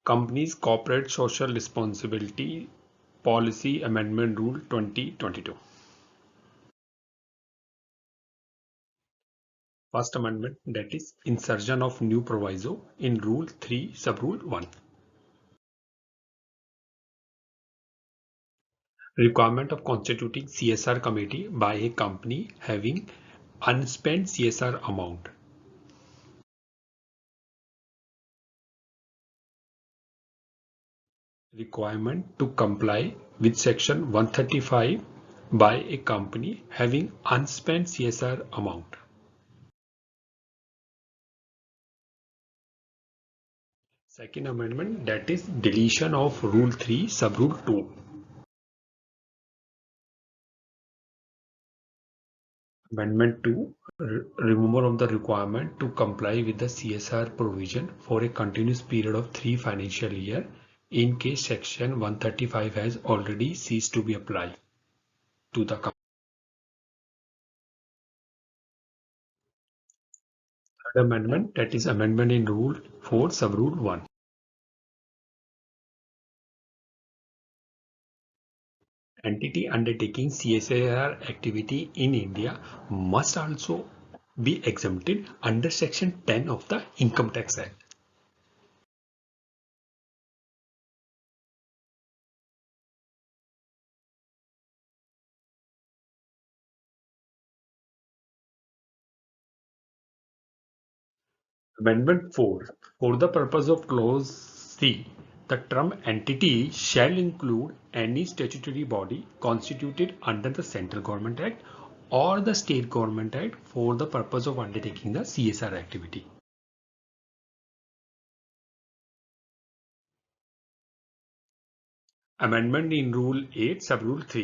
Companies Corporate Social Responsibility Policy Amendment Rule 2022. First amendment, that is insertion of new proviso in Rule 3, Subrule 1. Requirement of constituting CSR committee by a company having unspent CSR amount. Requirement to comply with section 135 by a company having unspent CSR amount. Second amendment, that is deletion of Rule 3, Subrule 2. Amendment 2, removal of the requirement to comply with the CSR provision for a continuous period of 3 financial years in case section 135 has already ceased to be applied to the company. Third amendment, that is amendment in Rule 4, Subrule 1. Entity undertaking CSR activity in India must also be exempted under section 10 of the Income Tax Act. Amendment 4. For the purpose of clause C, the term entity shall include any statutory body constituted under the Central Government Act or the State Government Act for the purpose of undertaking the CSR activity. Amendment in Rule 8, Subrule 3.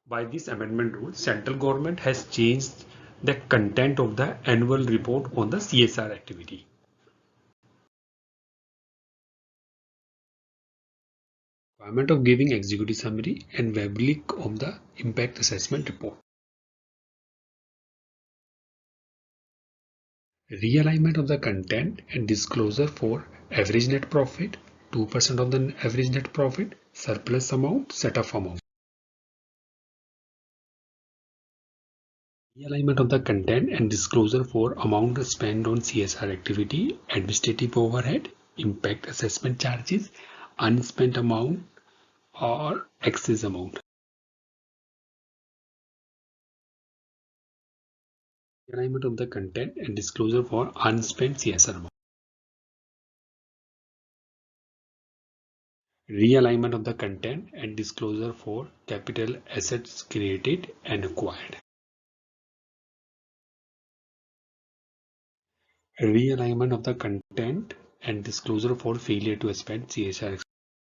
By this amendment rule, central government has changed the content of the annual report on the CSR activity. Requirement of giving executive summary and public of the impact assessment report. Realignment of the content and disclosure for average net profit, 2% of the average net profit, surplus amount, set-off amount. Realignment of the content and disclosure for amount spent on CSR activity, administrative overhead, impact assessment charges, unspent amount or excess amount. Realignment of the content and disclosure for unspent CSR amount. Realignment of the content and disclosure for capital assets created and acquired. Realignment of the content and disclosure for failure to spend CSR